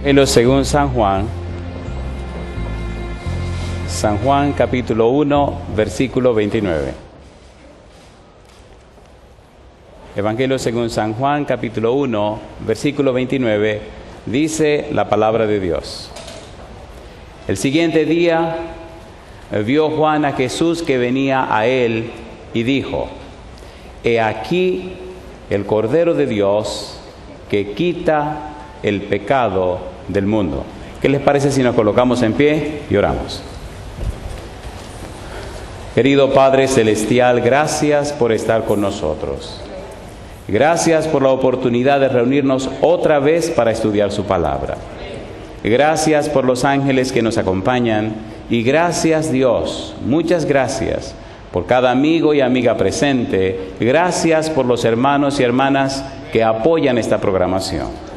Evangelio según San Juan. San Juan capítulo 1, versículo 29. Evangelio según San Juan capítulo 1, versículo 29, dice la palabra de Dios. El siguiente día vio Juan a Jesús que venía a él y dijo: He aquí el Cordero de Dios que quita el pecado del mundo. ¿Qué les parece si nos colocamos en pie y oramos? Querido Padre Celestial, gracias por estar con nosotros. Gracias por la oportunidad de reunirnos otra vez para estudiar su palabra. Gracias por los ángeles que nos acompañan y gracias, Dios, muchas gracias por cada amigo y amiga presente. Gracias por los hermanos y hermanas que apoyan esta programación.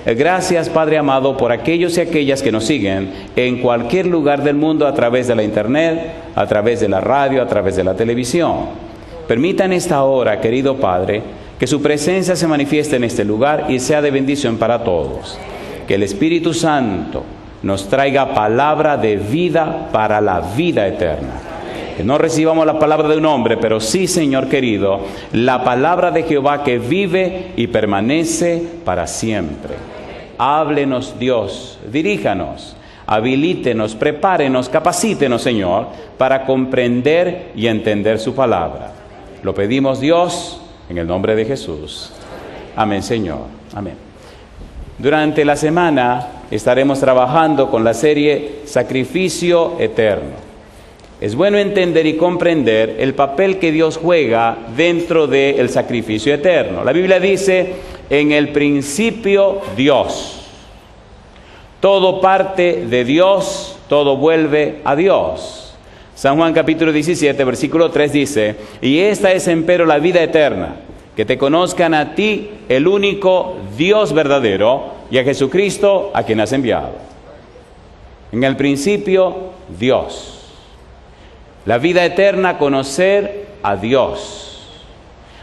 Gracias, Padre amado, por aquellos y aquellas que nos siguen en cualquier lugar del mundo a través de la internet, a través de la radio, a través de la televisión. Permitan esta hora, querido Padre, que su presencia se manifieste en este lugar y sea de bendición para todos. Que el Espíritu Santo nos traiga palabra de vida para la vida eterna. Que no recibamos la palabra de un hombre, pero sí, Señor querido, la palabra de Jehová que vive y permanece para siempre. Háblenos, Dios, diríjanos, habilítenos, prepárenos, capacítenos, Señor, para comprender y entender su palabra. Lo pedimos, Dios, en el nombre de Jesús. Amén, Señor. Amén. Durante la semana estaremos trabajando con la serie Sacrificio Eterno. Es bueno entender y comprender el papel que Dios juega dentro del sacrificio eterno. La Biblia dice: en el principio Dios. Todo parte de Dios, todo vuelve a Dios. San Juan capítulo 17, versículo 3 dice: y esta es empero la vida eterna, que te conozcan a ti, el único Dios verdadero, y a Jesucristo, a quien has enviado. En el principio Dios. La vida eterna, conocer a Dios.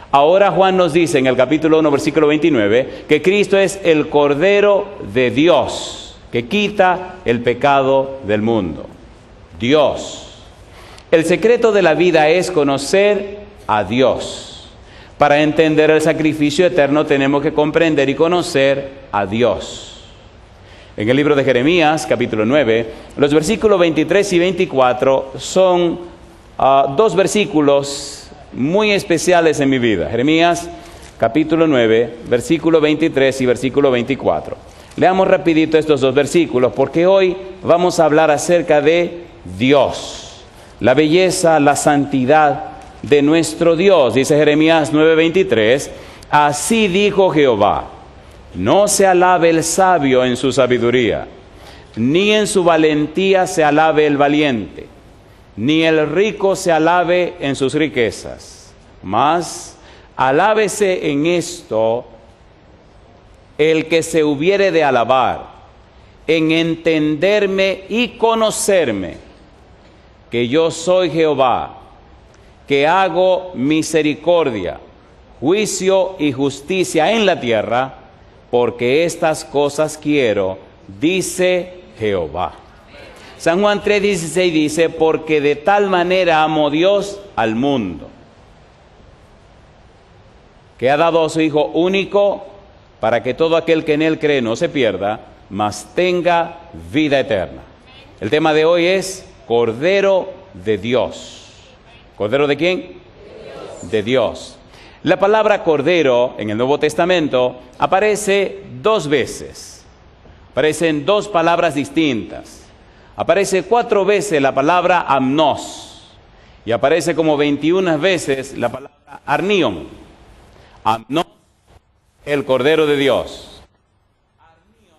Ahora Juan nos dice en el capítulo 1, versículo 29, que Cristo es el Cordero de Dios, que quita el pecado del mundo. Dios. El secreto de la vida es conocer a Dios. Para entender el sacrificio eterno tenemos que comprender y conocer a Dios. En el libro de Jeremías, capítulo 9, los versículos 23 y 24 son dos versículos muy especiales en mi vida. Jeremías, capítulo 9, versículo 23 y versículo 24. Leamos rapidito estos dos versículos, porque hoy vamos a hablar acerca de Dios, la belleza, la santidad de nuestro Dios. Dice Jeremías 9:23, así dijo Jehová: no se alabe el sabio en su sabiduría, ni en su valentía se alabe el valiente, ni el rico se alabe en sus riquezas, mas alábese en esto el que se hubiere de alabar, en entenderme y conocerme, que yo soy Jehová, que hago misericordia, juicio y justicia en la tierra, porque estas cosas quiero, dice Jehová. San Juan 3:16 dice: porque de tal manera amó Dios al mundo, que ha dado a su Hijo único, para que todo aquel que en él cree no se pierda, mas tenga vida eterna. El tema de hoy es Cordero de Dios. ¿Cordero de quién? De Dios. De Dios. La palabra Cordero en el Nuevo Testamento aparece dos veces. Aparecen dos palabras distintas. Aparece 4 veces la palabra amnos y aparece como 21 veces la palabra arnion. Amnos, el Cordero de Dios. Arnion,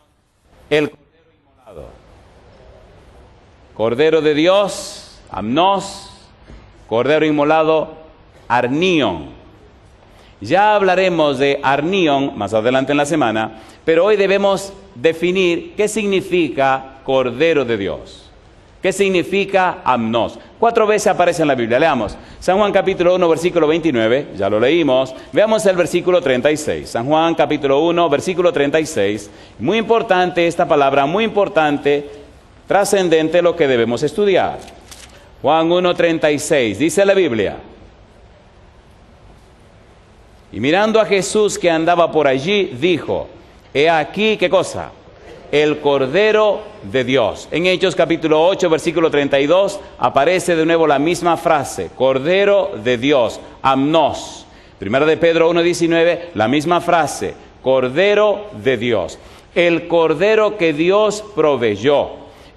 el Cordero inmolado. Cordero de Dios, amnos, Cordero inmolado, arnion. Ya hablaremos de arnion más adelante en la semana, pero hoy debemos definir qué significa Cordero de Dios. ¿Qué significa amnos? 4 veces aparece en la Biblia. Leamos. San Juan capítulo 1, versículo 29. Ya lo leímos. Veamos el versículo 36. San Juan capítulo 1, versículo 36. Muy importante esta palabra, muy importante, trascendente lo que debemos estudiar. Juan 1, 36. Dice la Biblia. Y mirando a Jesús que andaba por allí, dijo, he aquí, ¿qué cosa? El Cordero de Dios. En Hechos capítulo 8, versículo 32, aparece de nuevo la misma frase, Cordero de Dios, amnos. Primera de Pedro 1, 19, la misma frase, Cordero de Dios. El Cordero que Dios proveyó,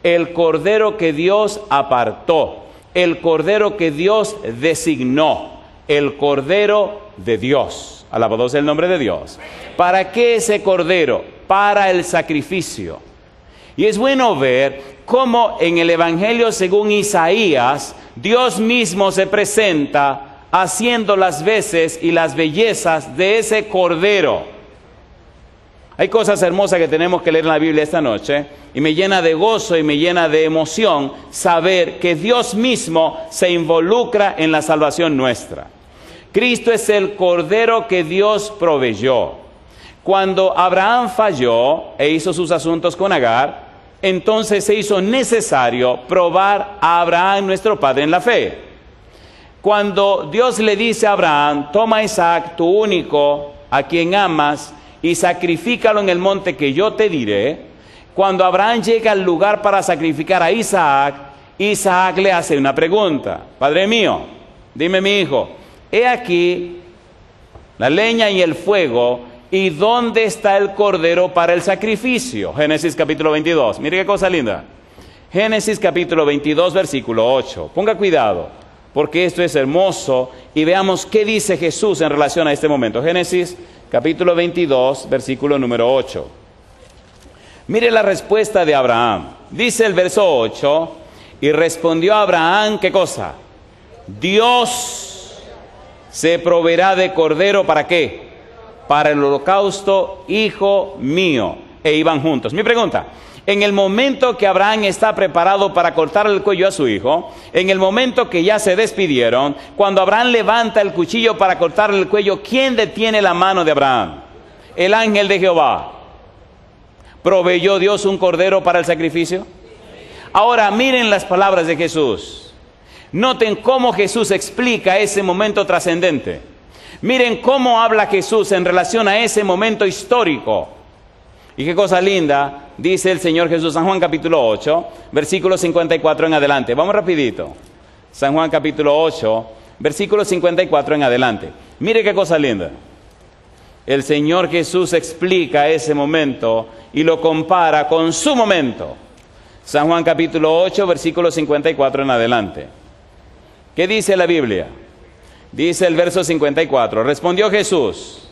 el Cordero que Dios apartó, el Cordero que Dios designó, el Cordero de Dios. Alabado sea el nombre de Dios. ¿Para qué ese Cordero? Para el sacrificio. Y es bueno ver cómo en el Evangelio según Isaías, Dios mismo se presenta haciendo las veces y las bellezas de ese Cordero. Hay cosas hermosas que tenemos que leer en la Biblia esta noche, y me llena de gozo y me llena de emoción saber que Dios mismo se involucra en la salvación nuestra. Cristo es el Cordero que Dios proveyó. Cuando Abraham falló e hizo sus asuntos con Agar, entonces se hizo necesario probar a Abraham, nuestro padre, en la fe. Cuando Dios le dice a Abraham, toma a Isaac, tu único, a quien amas, y sacrifícalo en el monte que yo te diré, cuando Abraham llega al lugar para sacrificar a Isaac, Isaac le hace una pregunta. Padre mío, dime mi hijo, he aquí la leña y el fuego, ¿y dónde está el cordero para el sacrificio? Génesis capítulo 22. Mire qué cosa linda. Génesis capítulo 22, versículo 8. Ponga cuidado, porque esto es hermoso, y veamos qué dice Jesús en relación a este momento. Génesis capítulo 22, versículo número 8. Mire la respuesta de Abraham. Dice el verso 8, y respondió Abraham, ¿qué cosa? Dios se proveerá de cordero, ¿para qué? Para el holocausto, hijo mío. E iban juntos. Mi pregunta, en el momento que Abraham está preparado para cortar el cuello a su hijo, en el momento que ya se despidieron, cuando Abraham levanta el cuchillo para cortarle el cuello, ¿quién detiene la mano de Abraham? El ángel de Jehová. ¿Proveyó Dios un cordero para el sacrificio? Ahora miren las palabras de Jesús. Noten cómo Jesús explica ese momento trascendente. Miren cómo habla Jesús en relación a ese momento histórico. Y qué cosa linda, dice el Señor Jesús, San Juan capítulo 8, versículo 54 en adelante. Vamos rapidito. San Juan capítulo 8, versículo 54 en adelante. Mire qué cosa linda. El Señor Jesús explica ese momento y lo compara con su momento. San Juan capítulo 8, versículo 54 en adelante. ¿Qué dice la Biblia? Dice el verso 54, respondió Jesús,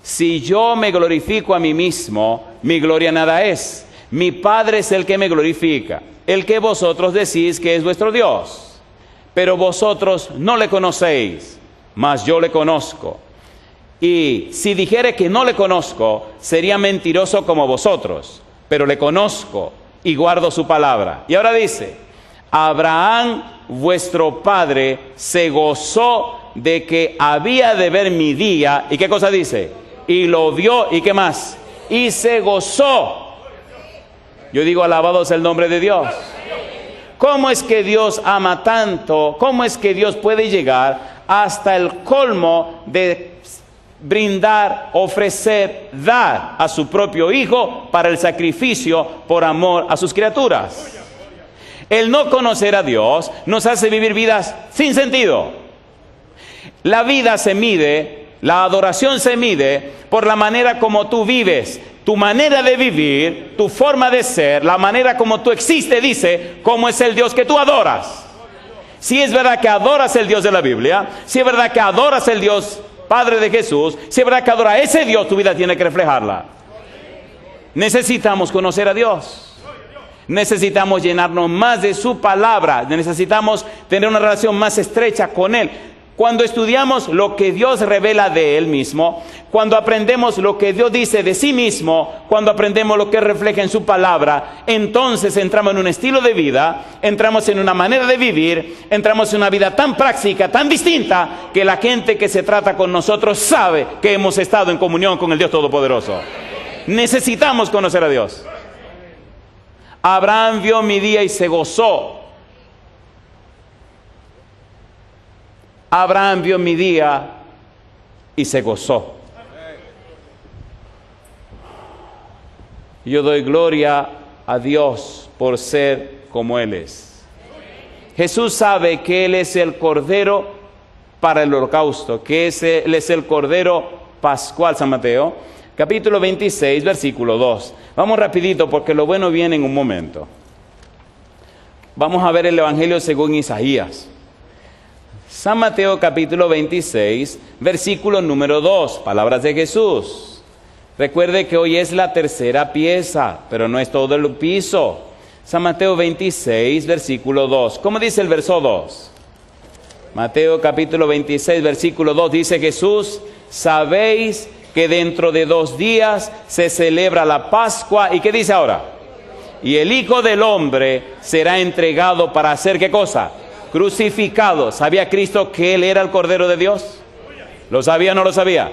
si yo me glorifico a mí mismo, mi gloria nada es. Mi Padre es el que me glorifica, el que vosotros decís que es vuestro Dios. Pero vosotros no le conocéis, mas yo le conozco. Y si dijere que no le conozco, sería mentiroso como vosotros, pero le conozco y guardo su palabra. Y ahora dice, Abraham, vuestro padre, se gozó de que había de ver mi día. ¿Y qué cosa dice? Y lo vio, ¿y qué más? Y se gozó. Yo digo, alabado sea el nombre de Dios. ¿Cómo es que Dios ama tanto? ¿Cómo es que Dios puede llegar hasta el colmo de brindar, ofrecer, dar a su propio Hijo para el sacrificio por amor a sus criaturas? El no conocer a Dios nos hace vivir vidas sin sentido. La vida se mide, la adoración se mide por la manera como tú vives. Tu manera de vivir, tu forma de ser, la manera como tú existes, dice cómo es el Dios que tú adoras. Si es verdad que adoras el Dios de la Biblia, si es verdad que adoras el Dios Padre de Jesús, si es verdad que adoras a ese Dios, tu vida tiene que reflejarla. Necesitamos conocer a Dios. Necesitamos llenarnos más de su palabra. Necesitamos tener una relación más estrecha con Él. Cuando estudiamos lo que Dios revela de Él mismo, cuando aprendemos lo que Dios dice de sí mismo, cuando aprendemos lo que refleja en su palabra, entonces entramos en un estilo de vida, entramos en una manera de vivir, entramos en una vida tan práctica, tan distinta, que la gente que se trata con nosotros sabe que hemos estado en comunión con el Dios Todopoderoso. Necesitamos conocer a Dios. Abraham vio mi día y se gozó. Abraham vio mi día y se gozó. Yo doy gloria a Dios por ser como Él es. Jesús sabe que Él es el Cordero para el holocausto, que Él es el Cordero pascual. San Mateo, capítulo 26, versículo 2. Vamos rapidito porque lo bueno viene en un momento. Vamos a ver el Evangelio según Isaías. San Mateo capítulo 26, versículo número 2, palabras de Jesús. Recuerde que hoy es la tercera pieza, pero no es todo el piso. San Mateo 26, versículo 2. ¿Cómo dice el verso 2? Mateo capítulo 26, versículo 2, dice Jesús: sabéis que dentro de 2 días se celebra la Pascua. ¿Y qué dice ahora? Y el Hijo del Hombre será entregado para hacer ¿qué cosa? Crucificado. ¿Sabía Cristo que Él era el Cordero de Dios? ¿Lo sabía o no lo sabía?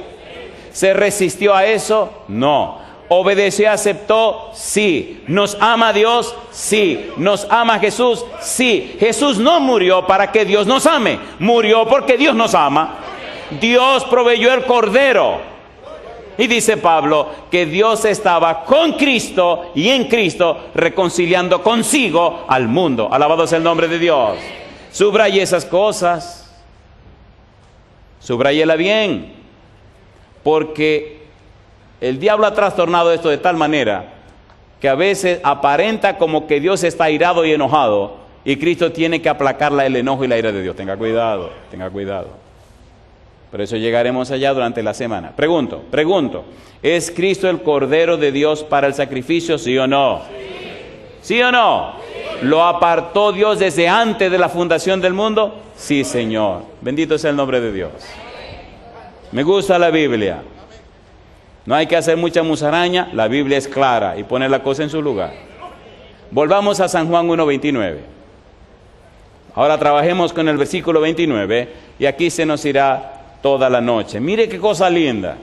¿Se resistió a eso? No. ¿Obedeció y aceptó? Sí. ¿Nos ama Dios? Sí. ¿Nos ama Jesús? Sí. Jesús no murió para que Dios nos ame. Murió porque Dios nos ama. Dios proveyó el Cordero. Y dice Pablo que Dios estaba con Cristo y en Cristo reconciliando consigo al mundo. Alabado sea el nombre de Dios. Subraye esas cosas, subrayela bien, porque el diablo ha trastornado esto de tal manera que a veces aparenta como que Dios está airado y enojado y Cristo tiene que aplacarla el enojo y la ira de Dios. Tenga cuidado, tenga cuidado. Por eso llegaremos allá durante la semana. Pregunto, ¿es Cristo el Cordero de Dios para el sacrificio, sí o no? ¿Sí o no? ¿Lo apartó Dios desde antes de la fundación del mundo? Sí, Señor. Bendito sea el nombre de Dios. Me gusta la Biblia. No hay que hacer mucha musaraña. La Biblia es clara y pone la cosa en su lugar. Volvamos a San Juan 1:29. Ahora trabajemos con el versículo 29 y aquí se nos irá toda la noche. Mire qué cosa linda.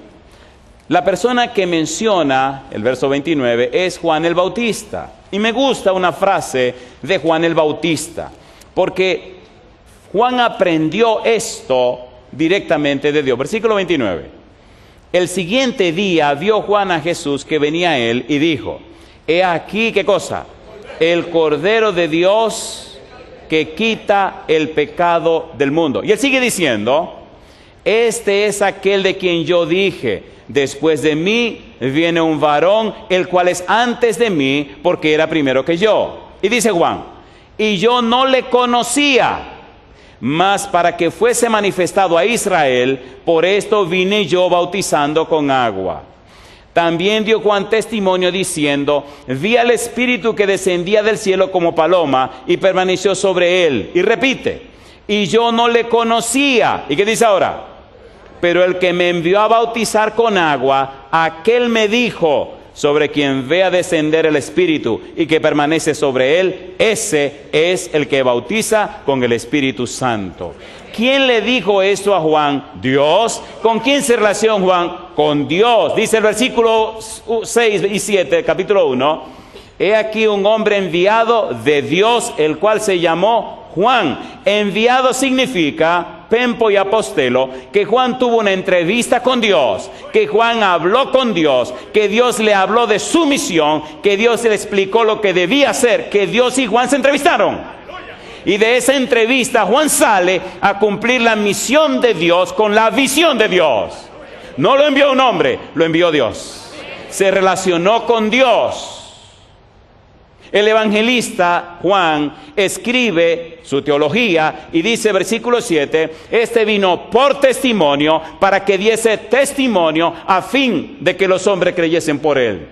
La persona que menciona el verso 29 es Juan el Bautista. Y me gusta una frase de Juan el Bautista, porque Juan aprendió esto directamente de Dios. Versículo 29. El siguiente día vio Juan a Jesús que venía a él y dijo: he aquí, ¿qué cosa? El Cordero de Dios que quita el pecado del mundo. Y él sigue diciendo: este es aquel de quien yo dije: después de mí viene un varón, el cual es antes de mí, porque era primero que yo. Y dice Juan: y yo no le conocía, mas para que fuese manifestado a Israel, por esto vine yo bautizando con agua. También dio Juan testimonio diciendo: vi al Espíritu que descendía del cielo como paloma y permaneció sobre él. Y repite: y yo no le conocía. ¿Y qué dice ahora? Pero el que me envió a bautizar con agua, aquel me dijo: sobre quien vea descender el Espíritu y que permanece sobre él, ese es el que bautiza con el Espíritu Santo. ¿Quién le dijo esto a Juan? Dios. ¿Con quién se relaciona Juan? Con Dios. Dice el versículo 6 y 7 del capítulo 1: he aquí un hombre enviado de Dios, el cual se llamó Juan. Enviado significa Pempo y Apostelo, que Juan tuvo una entrevista con Dios, que Juan habló con Dios, que Dios le habló de su misión, que Dios le explicó lo que debía hacer, que Dios y Juan se entrevistaron. Y de esa entrevista Juan sale a cumplir la misión de Dios con la visión de Dios. No lo envió un hombre, lo envió Dios. Se relacionó con Dios. El evangelista Juan escribe su teología y dice, versículo 7, este vino por testimonio, para que diese testimonio a fin de que los hombres creyesen por él.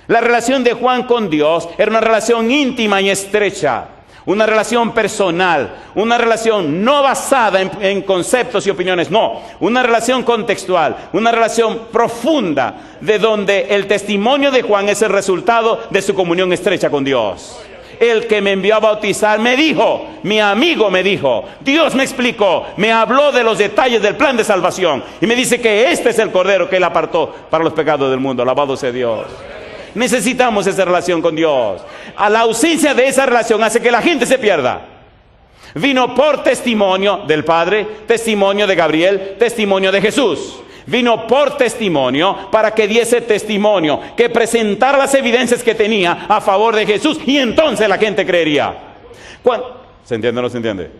La relación de Juan con Dios era una relación íntima y estrecha. una relación personal, una relación no basada en conceptos y opiniones, no, una relación contextual, una relación profunda, de donde el testimonio de Juan es el resultado de su comunión estrecha con Dios. El que me envió a bautizar me dijo, mi amigo me dijo, Dios me explicó, me habló de los detalles del plan de salvación y me dice que este es el Cordero que Él apartó para los pecados del mundo. Alabado sea Dios. Necesitamos esa relación con Dios. A la ausencia de esa relación hace que la gente se pierda. Vino por testimonio del Padre, testimonio de Gabriel, testimonio de Jesús. Vino por testimonio para que diese testimonio, que presentara las evidencias que tenía a favor de Jesús, y entonces la gente creería. ¿Se entiende o no se entiende?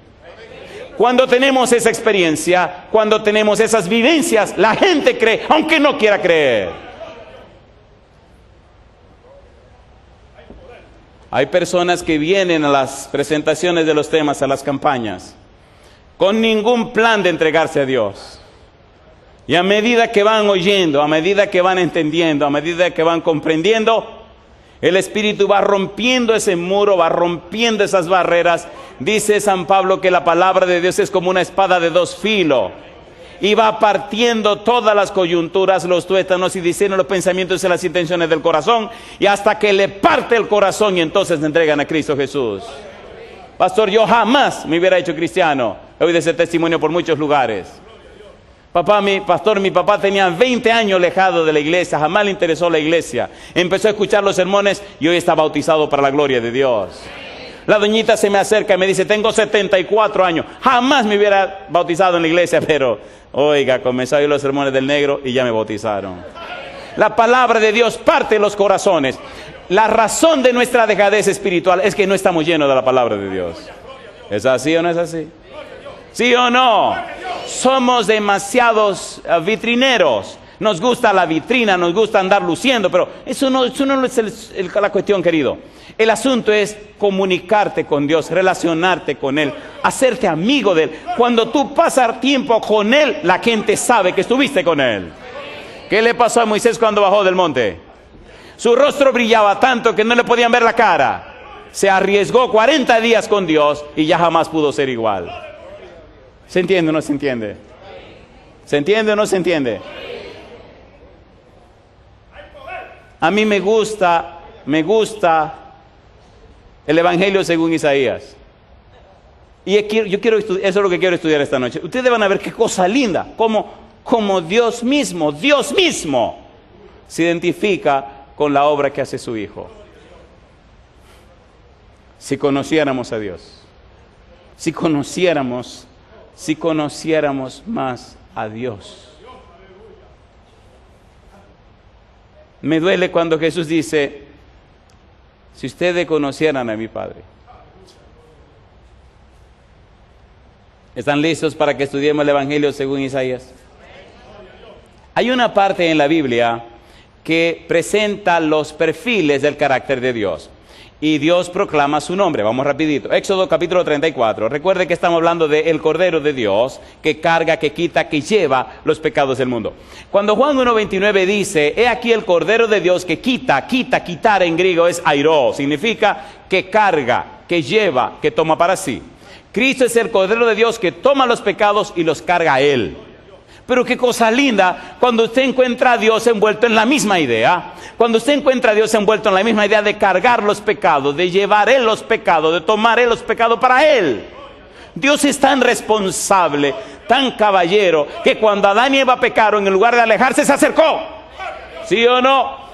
Cuando tenemos esa experiencia, cuando tenemos esas vivencias, la gente cree, aunque no quiera creer. Hay personas que vienen a las presentaciones de los temas, a las campañas, con ningún plan de entregarse a Dios. Y a medida que van oyendo, a medida que van entendiendo, a medida que van comprendiendo, el Espíritu va rompiendo ese muro, va rompiendo esas barreras. Dice San Pablo que la palabra de Dios es como una espada de dos filos, y va partiendo todas las coyunturas, los tuétanos y diciendo los pensamientos y las intenciones del corazón, y hasta que le parte el corazón, y entonces se entregan a Cristo Jesús. Pastor, yo jamás me hubiera hecho cristiano. He oído ese testimonio por muchos lugares. Pastor, mi papá tenía 20 años alejado de la iglesia, jamás le interesó la iglesia. Empezó a escuchar los sermones y hoy está bautizado para la gloria de Dios. La doñita se me acerca y me dice, tengo 74 años, jamás me hubiera bautizado en la iglesia, pero, oiga, comenzó a oír los sermones del negro y ya me bautizaron. La palabra de Dios parte los corazones. La razón de nuestra dejadez espiritual es que no estamos llenos de la palabra de Dios. ¿Es así o no es así? ¿Sí o no? Somos demasiados vitrineros. Nos gusta la vitrina, nos gusta andar luciendo, pero eso no es la cuestión, querido. El asunto es comunicarte con Dios, relacionarte con Él, hacerte amigo de Él. Cuando tú pasas tiempo con Él, la gente sabe que estuviste con Él. ¿Qué le pasó a Moisés cuando bajó del monte? Su rostro brillaba tanto que no le podían ver la cara. Se arriesgó 40 días con Dios y ya jamás pudo ser igual. ¿Se entiende o no se entiende? ¿Se entiende o no se entiende? A mí me gusta el Evangelio según Isaías. Y yo quiero eso es lo que quiero estudiar esta noche. Ustedes van a ver qué cosa linda, como Dios mismo se identifica con la obra que hace su Hijo. Si conociéramos a Dios, si conociéramos más a Dios. Me duele cuando Jesús dice, si ustedes conocieran a mi Padre. ¿Están listos para que estudiemos el Evangelio según Isaías? Hay una parte en la Biblia que presenta los perfiles del carácter de Dios. Y Dios proclama su nombre. Vamos rapidito. Éxodo capítulo 34. Recuerde que estamos hablando del Cordero de Dios, que carga, que quita, que lleva los pecados del mundo. Cuando Juan 1:29 dice, he aquí el Cordero de Dios que quitar en griego es airo. Significa que carga, que lleva, que toma para sí. Cristo es el Cordero de Dios que toma los pecados y los carga a Él. Pero qué cosa linda cuando usted encuentra a Dios envuelto en la misma idea. Cuando usted encuentra a Dios envuelto en la misma idea de cargar los pecados, de llevar Él los pecados, de tomar Él los pecados para Él. Dios es tan responsable, tan caballero, que cuando Adán y Eva pecaron, en lugar de alejarse, se acercó. ¿Sí o no?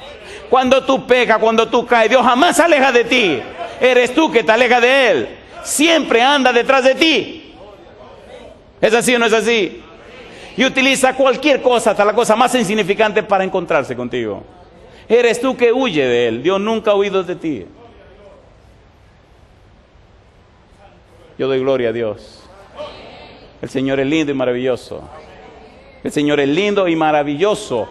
Cuando tú pecas, cuando tú caes, Dios jamás se aleja de ti. Eres tú que te alejas de Él. Siempre anda detrás de ti. ¿Es así o no es así? Y utiliza cualquier cosa, hasta la cosa más insignificante, para encontrarse contigo. Eres tú que huye de Él. Dios nunca ha huido de ti. Yo doy gloria a Dios. El Señor es lindo y maravilloso. El Señor es lindo y maravilloso.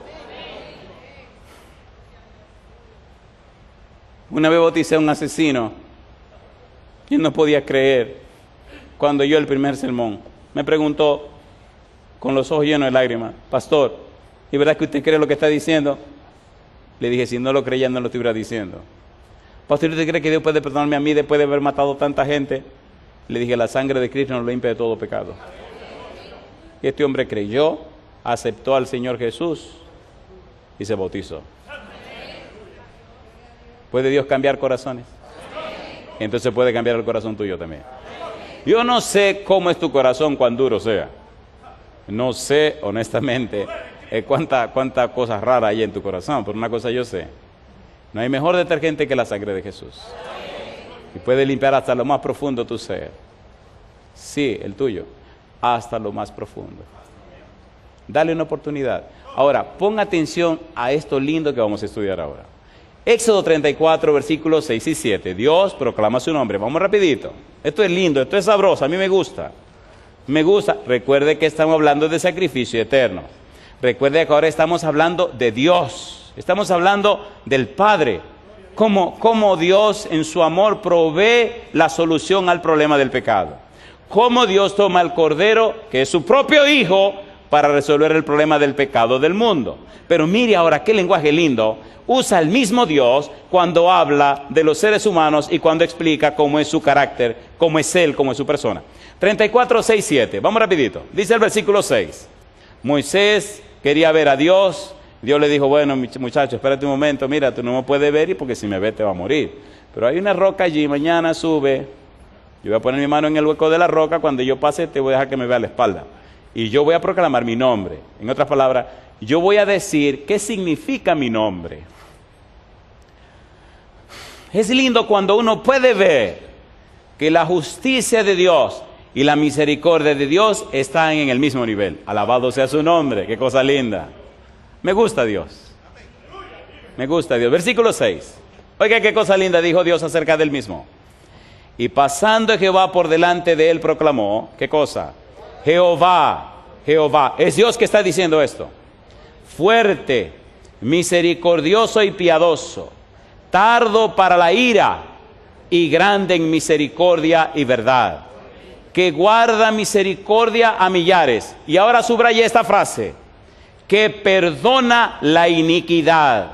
Una vez bauticé a un asesino y no podía creer cuando oyó el primer sermón. Me preguntó, con los ojos llenos de lágrimas, pastor, ¿y verdad que usted cree lo que está diciendo? Le dije, si no lo creía, no lo estuviera diciendo. Pastor, ¿usted cree que Dios puede perdonarme a mí después de haber matado tanta gente? Le dije, la sangre de Cristo nos limpia de todo pecado. Y este hombre creyó, aceptó al Señor Jesús y se bautizó. ¿Puede Dios cambiar corazones? Entonces puede cambiar el corazón tuyo también. Yo no sé cómo es tu corazón, cuán duro sea. No sé, honestamente, cuánta cosa rara hay en tu corazón, pero una cosa yo sé. No hay mejor detergente que la sangre de Jesús. Y puede limpiar hasta lo más profundo tu ser. Sí, el tuyo. Hasta lo más profundo. Dale una oportunidad. Ahora, pon atención a esto lindo que vamos a estudiar ahora. Éxodo 34, versículos 6 y 7. Dios proclama su nombre. Vamos rapidito. Esto es lindo, esto es sabroso, a mí me gusta. Me gusta. Recuerde que estamos hablando de sacrificio eterno. Recuerde que ahora estamos hablando de Dios. Estamos hablando del Padre. Cómo Dios en su amor provee la solución al problema del pecado. Cómo Dios toma el Cordero, que es su propio Hijo, para resolver el problema del pecado del mundo. Pero mire ahora qué lenguaje lindo. Usa el mismo Dios cuando habla de los seres humanos y cuando explica cómo es su carácter, cómo es Él, cómo es su persona. 34, 6, 7. Vamos rapidito. Dice el versículo 6. Moisés quería ver a Dios. Dios le dijo, bueno, muchacho, espérate un momento, mira, tú no me puedes ver porque si me ves te va a morir. Pero hay una roca allí, mañana sube. Yo voy a poner mi mano en el hueco de la roca, cuando yo pase te voy a dejar que me vea la espalda. Y yo voy a proclamar mi nombre. En otras palabras, yo voy a decir qué significa mi nombre. Es lindo cuando uno puede ver que la justicia de Dios y la misericordia de Dios están en el mismo nivel. Alabado sea su nombre, qué cosa linda. Me gusta Dios. Me gusta Dios. Versículo 6. Oiga qué cosa linda dijo Dios acerca del mismo. Y pasando Jehová por delante de él proclamó, ¿qué cosa? Jehová, Jehová. Es Dios que está diciendo esto. Fuerte, misericordioso y piadoso, tardo para la ira y grande en misericordia y verdad, que guarda misericordia a millares. Y ahora subraya esta frase, que perdona la iniquidad,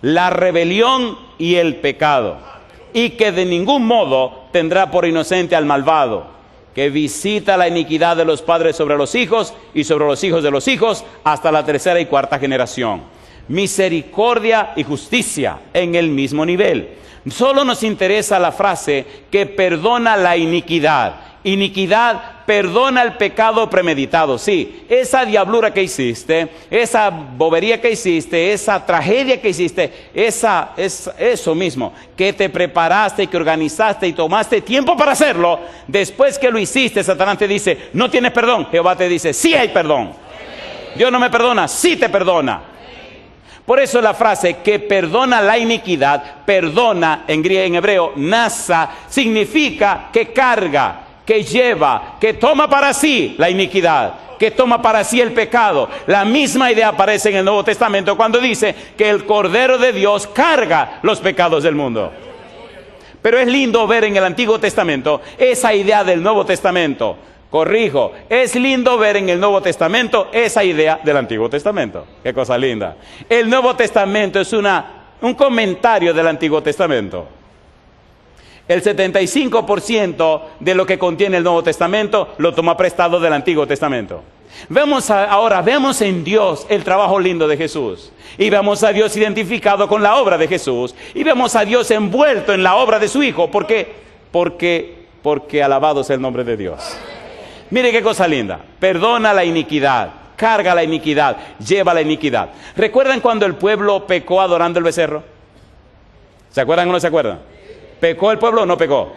la rebelión y el pecado, y que de ningún modo tendrá por inocente al malvado, que visita la iniquidad de los padres sobre los hijos y sobre los hijos de los hijos hasta la tercera y cuarta generación. Misericordia y justicia en el mismo nivel. Solo nos interesa la frase que perdona la iniquidad. Iniquidad perdona el pecado premeditado. Sí, esa diablura que hiciste, esa bobería que hiciste, esa tragedia que hiciste, eso mismo, que te preparaste, que organizaste y tomaste tiempo para hacerlo, después que lo hiciste, Satanás te dice, no tienes perdón. Jehová te dice, sí hay perdón. Dios no me perdona, sí te perdona. Por eso la frase que perdona la iniquidad, perdona en griego, en hebreo, nasa, significa que carga, que lleva, que toma para sí la iniquidad, que toma para sí el pecado. La misma idea aparece en el Nuevo Testamento cuando dice que el Cordero de Dios carga los pecados del mundo. Pero es lindo ver en el Antiguo Testamento esa idea del Nuevo Testamento. Corrijo, es lindo ver en el Nuevo Testamento esa idea del Antiguo Testamento. Qué cosa linda. El Nuevo Testamento es un comentario del Antiguo Testamento. El 75% de lo que contiene el Nuevo Testamento lo toma prestado del Antiguo Testamento. Ahora vemos en Dios el trabajo lindo de Jesús. Y vemos a Dios identificado con la obra de Jesús. Y vemos a Dios envuelto en la obra de su Hijo. ¿Por qué? Porque alabado sea el nombre de Dios. Mire qué cosa linda. Perdona la iniquidad, carga la iniquidad, lleva la iniquidad. ¿Recuerdan cuando el pueblo pecó adorando el becerro? ¿Se acuerdan o no se acuerdan? ¿Pecó el pueblo o no pecó?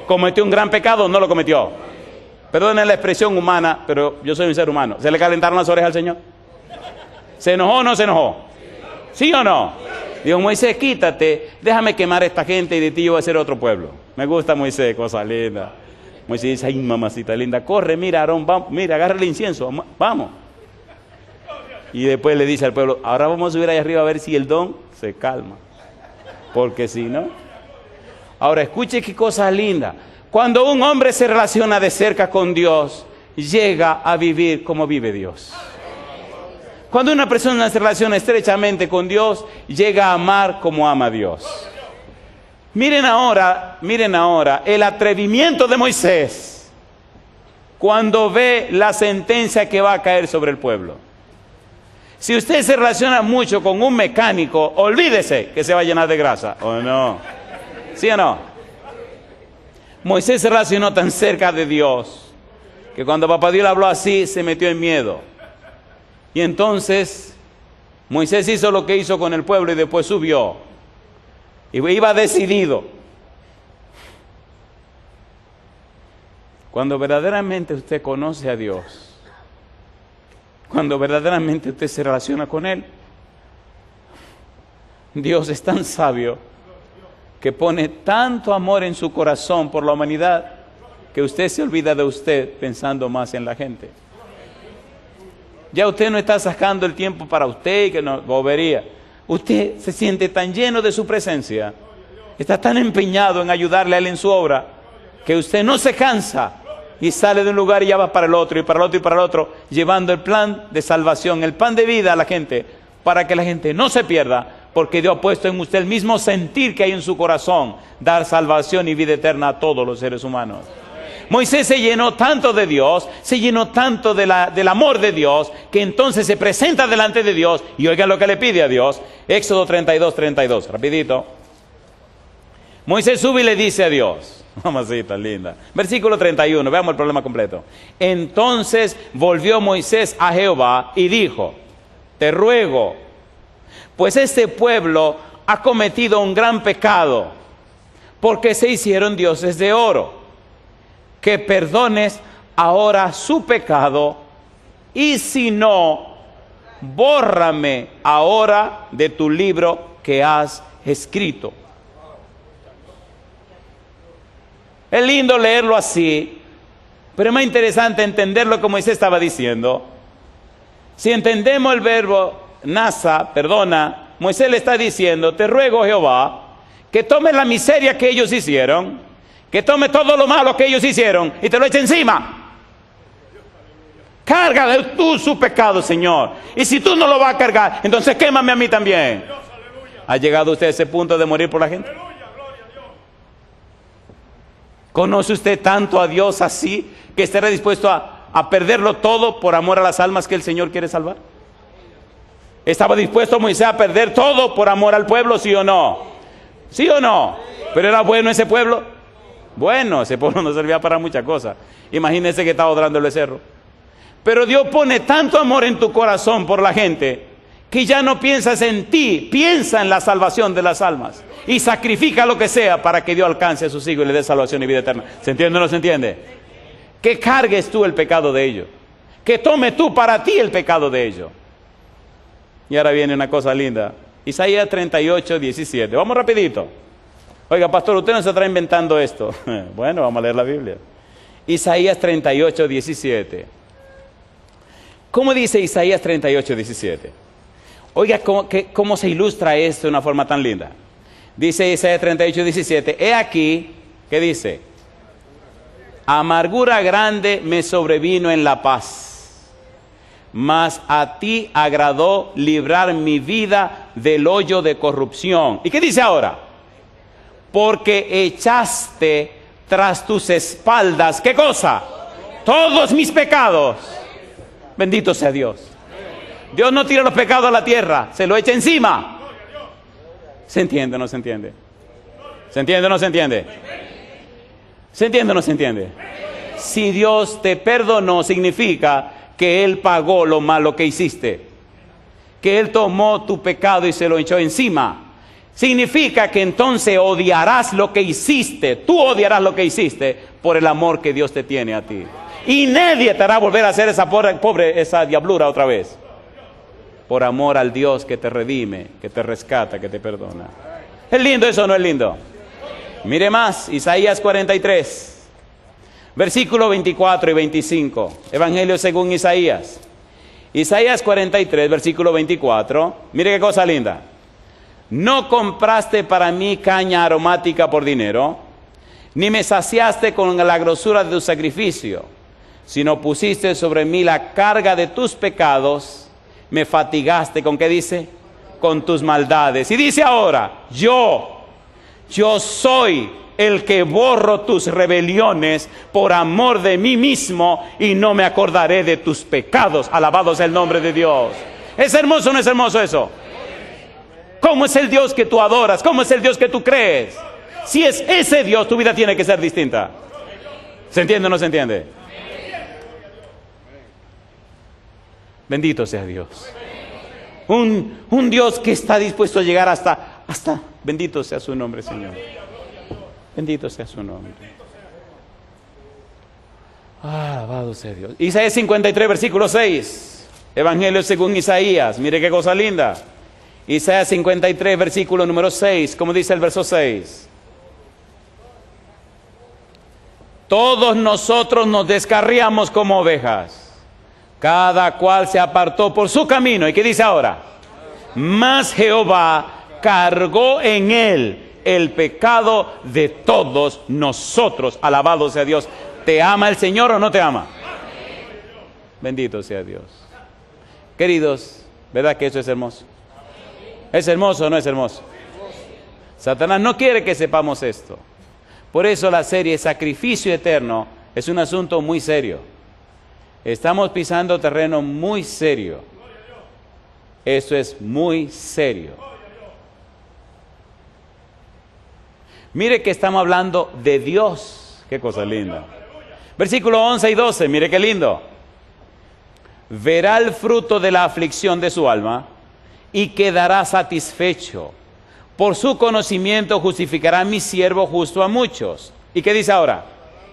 ¿Cometió un gran pecado o no lo cometió? Perdonen la expresión humana, pero yo soy un ser humano. ¿Se le calentaron las orejas al Señor? ¿Se enojó o no se enojó? ¿Sí o no? Dijo, Moisés, quítate, déjame quemar a esta gente y de ti yo voy a hacer otro pueblo. Me gusta Moisés, cosa linda. Moisés dice, ay, mamacita linda, corre, mira, Aarón, vamos, mira, agarra el incienso, vamos. Y después le dice al pueblo, ahora vamos a subir allá arriba a ver si el don se calma. Porque si no... Ahora, escuche qué cosa linda. Cuando un hombre se relaciona de cerca con Dios, llega a vivir como vive Dios. Cuando una persona se relaciona estrechamente con Dios, llega a amar como ama a Dios. Miren ahora el atrevimiento de Moisés cuando ve la sentencia que va a caer sobre el pueblo. Si usted se relaciona mucho con un mecánico, olvídese que se va a llenar de grasa, ¿o no? ¿Sí o no? Moisés se relacionó tan cerca de Dios que cuando Papá Dios le habló así, se metió en miedo. Y entonces Moisés hizo lo que hizo con el pueblo y después subió. Y iba decidido. Cuando verdaderamente usted conoce a Dios, cuando verdaderamente usted se relaciona con Él, Dios es tan sabio que pone tanto amor en su corazón por la humanidad que usted se olvida de usted pensando más en la gente. Ya usted no está sacando el tiempo para usted, que no, bobería. Usted se siente tan lleno de su presencia, está tan empeñado en ayudarle a Él en su obra, que usted no se cansa y sale de un lugar y ya va para el otro, y para el otro, y para el otro, llevando el plan de salvación, el pan de vida a la gente, para que la gente no se pierda, porque Dios ha puesto en usted el mismo sentir que hay en su corazón, dar salvación y vida eterna a todos los seres humanos. Moisés se llenó tanto de Dios, se llenó tanto del amor de Dios, que entonces se presenta delante de Dios, y oigan lo que le pide a Dios. Éxodo 32, rapidito. Moisés sube y le dice a Dios, mamacita linda, versículo 31, veamos el problema completo. Entonces volvió Moisés a Jehová y dijo, te ruego, pues este pueblo ha cometido un gran pecado, porque se hicieron dioses de oro, que perdones ahora su pecado, y si no, bórrame ahora de tu libro que has escrito. Es lindo leerlo así, pero es más interesante entender lo que Moisés estaba diciendo. Si entendemos el verbo nasa, perdona, Moisés le está diciendo, te ruego Jehová, que tome la miseria que ellos hicieron, que tome todo lo malo que ellos hicieron y te lo eche encima. Cárgale tú su pecado, Señor. Y si tú no lo vas a cargar, entonces quémame a mí también. ¿Ha llegado usted a ese punto de morir por la gente? ¿Conoce usted tanto a Dios así que estará dispuesto a perderlo todo por amor a las almas que el Señor quiere salvar? ¿Estaba dispuesto Moisés a perder todo por amor al pueblo, sí o no? ¿Sí o no? ¿Pero era bueno ese pueblo? Bueno, ese pueblo no servía para muchas cosas. Imagínese que estaba adorando el becerro. Pero Dios pone tanto amor en tu corazón por la gente que ya no piensas en ti, piensa en la salvación de las almas y sacrifica lo que sea para que Dios alcance a sus hijos y le dé salvación y vida eterna. ¿Se entiende o no se entiende? Que cargues tú el pecado de ellos, que tome tú para ti el pecado de ellos. Y ahora viene una cosa linda, Isaías 38, 17. Vamos rapidito. Oiga, pastor, usted no se está inventando esto. Bueno, vamos a leer la Biblia. Isaías 38, 17. ¿Cómo dice Isaías 38, 17? Oiga, ¿cómo se ilustra esto de una forma tan linda? Dice Isaías 38, 17. He aquí, ¿qué dice? Amargura grande me sobrevino en la paz, mas a ti agradó librar mi vida del hoyo de corrupción. ¿Y qué dice ahora? Porque echaste tras tus espaldas, ¿qué cosa? Todos mis pecados. Bendito sea Dios. Dios no tira los pecados a la tierra, se lo echa encima. ¿Se entiende o no se entiende? ¿Se entiende o no se entiende? ¿Se entiende o no se entiende? Si Dios te perdonó, significa que Él pagó lo malo que hiciste, que Él tomó tu pecado y se lo echó encima. Significa que entonces odiarás lo que hiciste, tú odiarás lo que hiciste por el amor que Dios te tiene a ti. Y nadie te hará volver a hacer esa diablura otra vez. Por amor al Dios que te redime, que te rescata, que te perdona. ¿Es lindo eso o no es lindo? Mire más, Isaías 43, versículos 24 y 25. Evangelio según Isaías. Isaías 43, versículo 24. Mire qué cosa linda. No compraste para mí caña aromática por dinero, ni me saciaste con la grosura de tu sacrificio, sino pusiste sobre mí la carga de tus pecados, me fatigaste, ¿con qué dice? Con tus maldades. Y dice ahora, yo yo soy el que borro tus rebeliones por amor de mí mismo y no me acordaré de tus pecados. Alabado sea el nombre de Dios. ¿Es hermoso o no es hermoso eso? ¿Cómo es el Dios que tú adoras? ¿Cómo es el Dios que tú crees? Si es ese Dios, tu vida tiene que ser distinta. ¿Se entiende o no se entiende? Bendito sea Dios. Un Dios que está dispuesto a llegar hasta, bendito sea su nombre, Señor. Bendito sea su nombre. Alabado sea Dios. Isaías 53, versículo 6. Evangelio según Isaías. Mire qué cosa linda. Isaías 53, versículo número 6. ¿Cómo dice el verso 6? Todos nosotros nos descarriamos como ovejas. Cada cual se apartó por su camino. ¿Y qué dice ahora? Mas Jehová cargó en él el pecado de todos nosotros. Alabado sea Dios. ¿Te ama el Señor o no te ama? Bendito sea Dios. Queridos, ¿verdad que eso es hermoso? ¿Es hermoso o no es hermoso? Satanás no quiere que sepamos esto. Por eso la serie Sacrificio Eterno es un asunto muy serio. Estamos pisando terreno muy serio. Esto es muy serio. Mire que estamos hablando de Dios. Qué cosa linda. Versículo 11 y 12, mire qué lindo. Verá el fruto de la aflicción de su alma y quedará satisfecho. Por su conocimiento justificará mi siervo justo a muchos. ¿Y qué dice ahora?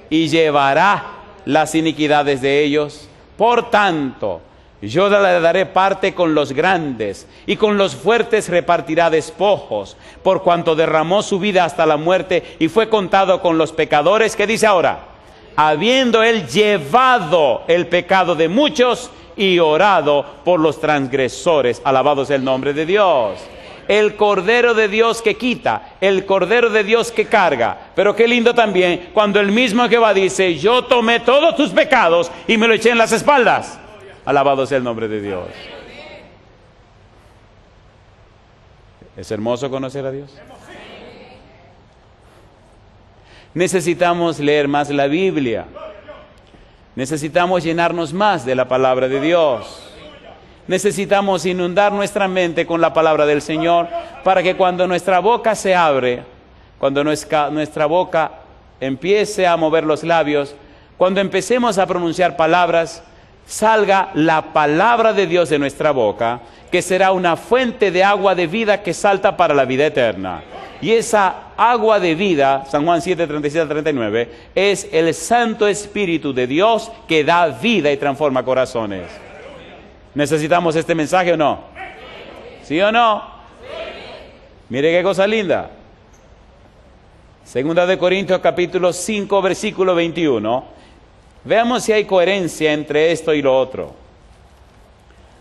Y llevará las iniquidades de ellos. Por tanto, yo le daré parte con los grandes, y con los fuertes repartirá despojos, por cuanto derramó su vida hasta la muerte, y fue contado con los pecadores. ¿Qué dice ahora? Habiendo él llevado el pecado de muchos, y orado por los transgresores. Alabado sea el nombre de Dios. El Cordero de Dios que quita, el Cordero de Dios que carga. Pero qué lindo también cuando el mismo Jehová dice: yo tomé todos tus pecados y me lo eché en las espaldas. Alabado sea el nombre de Dios. ¿Es hermoso conocer a Dios? Necesitamos leer más la Biblia. Necesitamos llenarnos más de la palabra de Dios. Necesitamos inundar nuestra mente con la palabra del Señor para que cuando nuestra boca se abre, cuando nuestra boca empiece a mover los labios, cuando empecemos a pronunciar palabras, salga la palabra de Dios de nuestra boca, que será una fuente de agua de vida que salta para la vida eterna. Y esa agua de vida, San Juan 7, 37 al 39, es el Santo Espíritu de Dios que da vida y transforma corazones. ¿Necesitamos este mensaje o no? ¿Sí o no? Mire qué cosa linda. Segunda de Corintios capítulo 5, versículo 21. Veamos si hay coherencia entre esto y lo otro.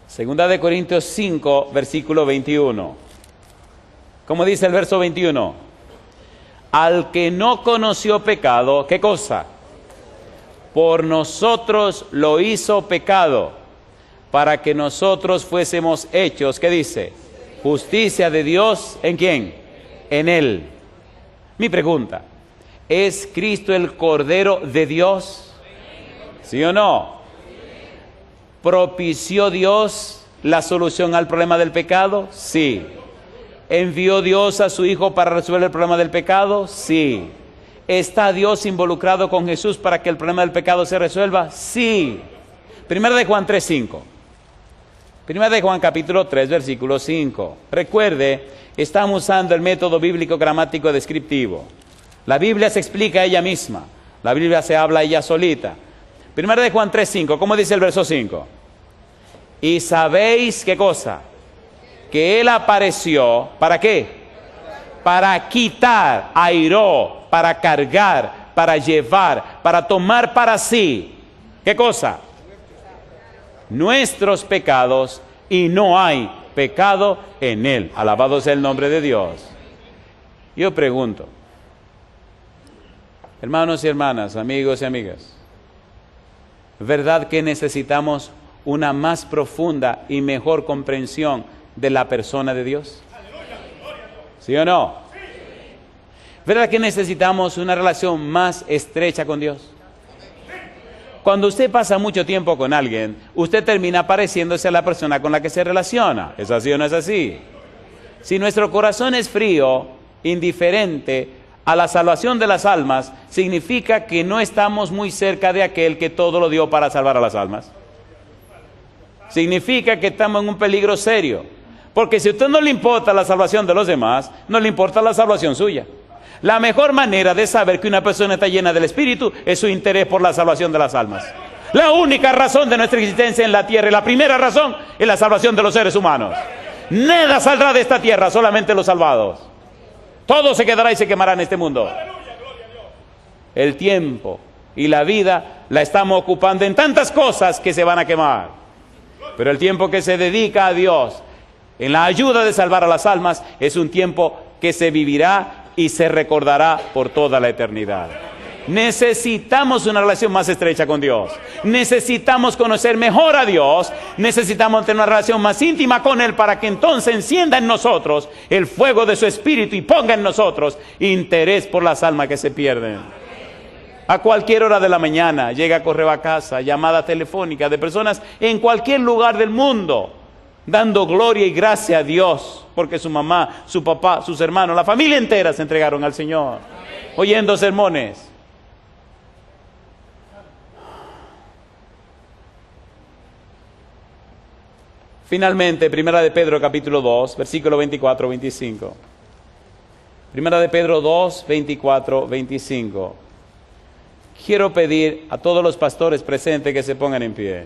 Segunda de Corintios 5, versículo 21. ¿Cómo dice el verso 21? Al que no conoció pecado, ¿qué cosa? Por nosotros lo hizo pecado, para que nosotros fuésemos hechos, ¿qué dice? Justicia de Dios, ¿en quién? En Él. Mi pregunta, ¿es Cristo el Cordero de Dios? ¿Sí o no? ¿Propició Dios la solución al problema del pecado? Sí. ¿Envió Dios a su Hijo para resolver el problema del pecado? Sí. ¿Está Dios involucrado con Jesús para que el problema del pecado se resuelva? Sí. Primera de Juan 3:5. Primera de Juan capítulo 3, versículo 5. Recuerde, estamos usando el método bíblico gramático descriptivo. La Biblia se explica a ella misma. La Biblia se habla a ella solita. Primera de Juan 3:5. ¿Cómo dice el verso 5? Y sabéis, ¿qué cosa? Que Él apareció, ¿para qué? Para quitar, airó, para cargar, para llevar, para tomar para sí. ¿Qué cosa? Nuestros pecados, y no hay pecado en Él. Alabado sea el nombre de Dios. Yo pregunto, hermanos y hermanas, amigos y amigas, ¿verdad que necesitamos una más profunda y mejor comprensión de la persona de Dios? ¿Sí o no? ¿Verdad que necesitamos una relación más estrecha con Dios? Cuando usted pasa mucho tiempo con alguien, usted termina pareciéndose a la persona con la que se relaciona. ¿Es así o no es así? Si nuestro corazón es frío, indiferente a la salvación de las almas, significa que no estamos muy cerca de aquel que todo lo dio para salvar a las almas. Significa que estamos en un peligro serio. Porque si a usted no le importa la salvación de los demás, no le importa la salvación suya. La mejor manera de saber que una persona está llena del Espíritu es su interés por la salvación de las almas. La única razón de nuestra existencia en la tierra, y la primera razón, es la salvación de los seres humanos. Nada saldrá de esta tierra, solamente los salvados. Todo se quedará y se quemará en este mundo. El tiempo y la vida la estamos ocupando en tantas cosas que se van a quemar. Pero el tiempo que se dedica a Dios en la ayuda de salvar a las almas es un tiempo que se vivirá y se recordará por toda la eternidad. Necesitamos una relación más estrecha con Dios. Necesitamos conocer mejor a Dios. Necesitamos tener una relación más íntima con Él para que entonces encienda en nosotros el fuego de su Espíritu y ponga en nosotros interés por las almas que se pierden. A cualquier hora de la mañana llega correo a casa, llamada telefónica de personas en cualquier lugar del mundo, dando gloria y gracia a Dios, porque su mamá, su papá, sus hermanos, la familia entera se entregaron al Señor, oyendo sermones. Finalmente, Primera de Pedro capítulo 2, versículo 24-25. Primera de Pedro 2, 24-25. Quiero pedir a todos los pastores presentes que se pongan en pie.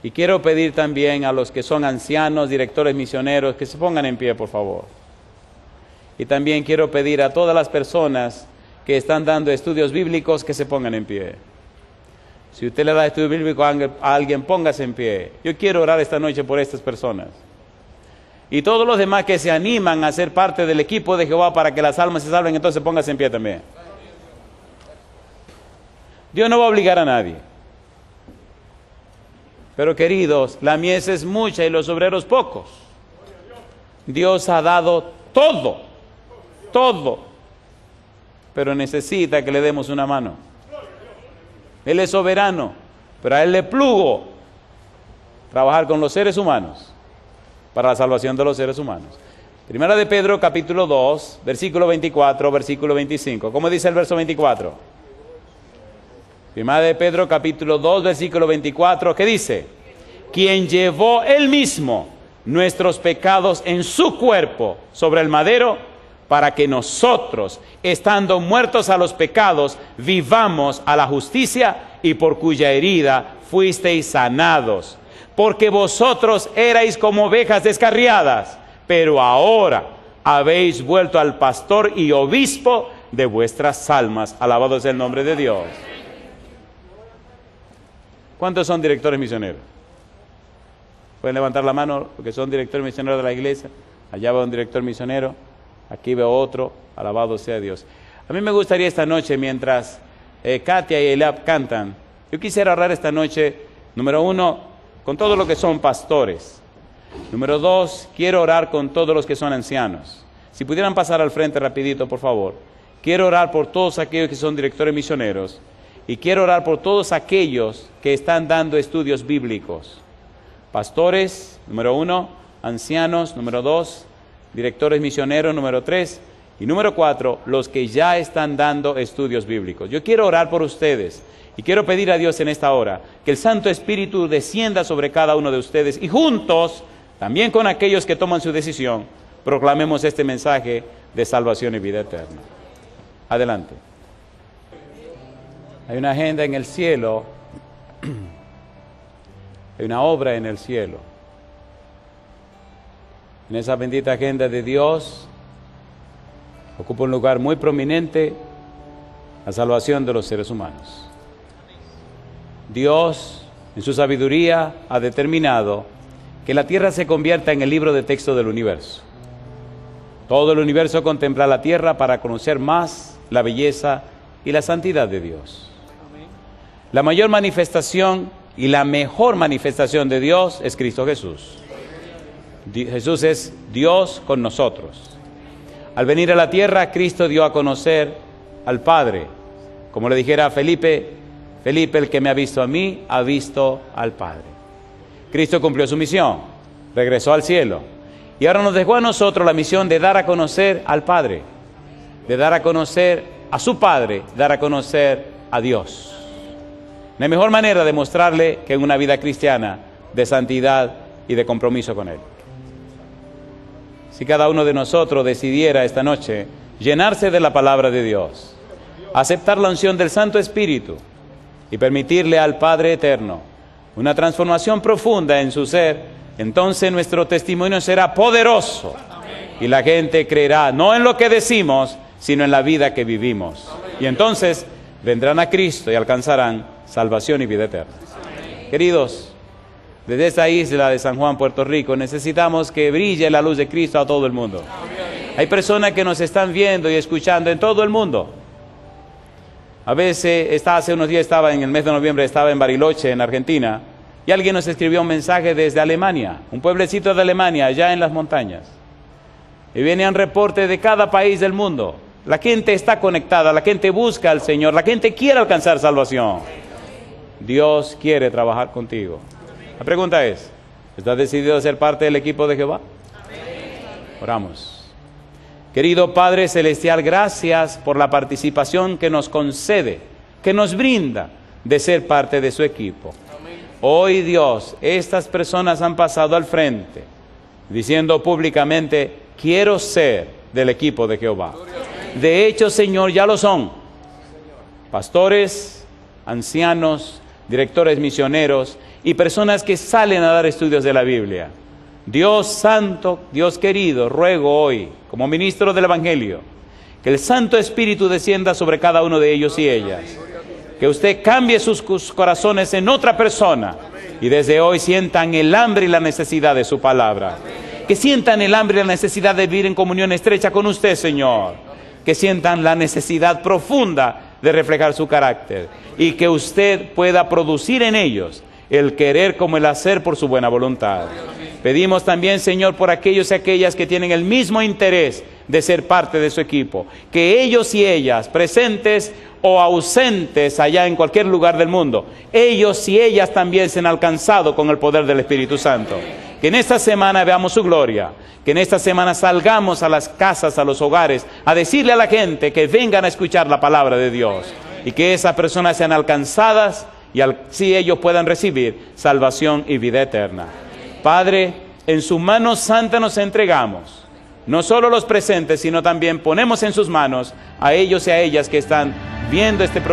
Y quiero pedir también a los que son ancianos, directores misioneros, que se pongan en pie, por favor. Y también quiero pedir a todas las personas que están dando estudios bíblicos que se pongan en pie. Si usted le da estudio bíblico a alguien, póngase en pie. Yo quiero orar esta noche por estas personas. Y todos los demás que se animan a ser parte del equipo de Jehová para que las almas se salven, entonces póngase en pie también. Dios no va a obligar a nadie. Pero queridos, la mies es mucha y los obreros pocos. Dios ha dado todo, todo. Pero necesita que le demos una mano. Él es soberano, pero a Él le plugo trabajar con los seres humanos para la salvación de los seres humanos. Primera de Pedro, capítulo 2, versículo 24, versículo 25. ¿Cómo dice el verso 24? Primera de Pedro, capítulo 2, versículo 24, ¿qué dice? Quien llevó Él mismo nuestros pecados en su cuerpo sobre el madero, para que nosotros, estando muertos a los pecados, vivamos a la justicia, y por cuya herida fuisteis sanados. Porque vosotros erais como ovejas descarriadas, pero ahora habéis vuelto al pastor y obispo de vuestras almas. Alabado sea el nombre de Dios. ¿Cuántos son directores misioneros? Pueden levantar la mano porque son directores misioneros de la iglesia. Allá va un director misionero. Aquí veo otro, alabado sea Dios. A mí me gustaría esta noche, mientras Katia y Eliab cantan, yo quisiera orar esta noche, número 1, con todos los que son pastores. Número 2, quiero orar con todos los que son ancianos. Si pudieran pasar al frente rapidito, por favor. Quiero orar por todos aquellos que son directores misioneros. Y quiero orar por todos aquellos que están dando estudios bíblicos. Pastores, número 1, ancianos, número 2, directores misioneros, número 3, y número 4, los que ya están dando estudios bíblicos. Yo quiero orar por ustedes y quiero pedir a Dios en esta hora que el Santo Espíritu descienda sobre cada uno de ustedes y juntos, también con aquellos que toman su decisión, proclamemos este mensaje de salvación y vida eterna. Adelante. Hay una agenda en el cielo, hay una obra en el cielo. En esa bendita agenda de Dios ocupa un lugar muy prominente la salvación de los seres humanos. Dios, en su sabiduría, ha determinado que la tierra se convierta en el libro de texto del universo. Todo el universo contempla la tierra para conocer más la belleza y la santidad de Dios. La mayor manifestación y la mejor manifestación de Dios es Cristo Jesús. Jesús es Dios con nosotros. Al venir a la tierra, Cristo dio a conocer al Padre. Como le dijera a Felipe, Felipe, el que me ha visto a mí, ha visto al Padre. Cristo cumplió su misión, regresó al cielo. Y ahora nos dejó a nosotros la misión de dar a conocer al Padre, de dar a conocer a su Padre, dar a conocer a Dios. No hay mejor manera de mostrarle que en una vida cristiana de santidad y de compromiso con Él. Si cada uno de nosotros decidiera esta noche llenarse de la palabra de Dios, aceptar la unción del Santo Espíritu y permitirle al Padre Eterno una transformación profunda en su ser, entonces nuestro testimonio será poderoso y la gente creerá no en lo que decimos, sino en la vida que vivimos. Y entonces vendrán a Cristo y alcanzarán salvación y vida eterna. Queridos, desde esta isla de San Juan, Puerto Rico, necesitamos que brille la luz de Cristo a todo el mundo. Hay personas que nos están viendo y escuchando en todo el mundo. A veces, hace unos días en el mes de noviembre, estaba en Bariloche, en Argentina, y alguien nos escribió un mensaje desde Alemania, un pueblecito de Alemania, allá en las montañas. Y venían reportes de cada país del mundo. La gente está conectada, la gente busca al Señor, la gente quiere alcanzar salvación. Dios quiere trabajar contigo. La pregunta es, ¿estás decidido a ser parte del equipo de Jehová? Oramos. Querido Padre Celestial, gracias por la participación que nos concede, que nos brinda de ser parte de su equipo. Hoy, Dios, estas personas han pasado al frente, diciendo públicamente, quiero ser del equipo de Jehová. De hecho, Señor, ya lo son. Pastores, ancianos, directores misioneros y personas que salen a dar estudios de la Biblia. Dios santo, Dios querido, ruego hoy, como ministro del Evangelio, que el Santo Espíritu descienda sobre cada uno de ellos y ellas. Que usted cambie sus corazones en otra persona y desde hoy sientan el hambre y la necesidad de su palabra. Que sientan el hambre y la necesidad de vivir en comunión estrecha con usted, Señor. Que sientan la necesidad profunda de reflejar su carácter y que usted pueda producir en ellos el querer como el hacer por su buena voluntad. Pedimos también, Señor, por aquellos y aquellas que tienen el mismo interés de ser parte de su equipo, que ellos y ellas, presentes o ausentes allá en cualquier lugar del mundo, ellos y ellas también sean alcanzados con el poder del Espíritu Santo. Que en esta semana veamos su gloria, que en esta semana salgamos a las casas, a los hogares, a decirle a la gente que vengan a escuchar la palabra de Dios y que esas personas sean alcanzadas y así ellos puedan recibir salvación y vida eterna. Padre, en su mano santa nos entregamos, no solo los presentes, sino también ponemos en sus manos a ellos y a ellas que están viendo este programa.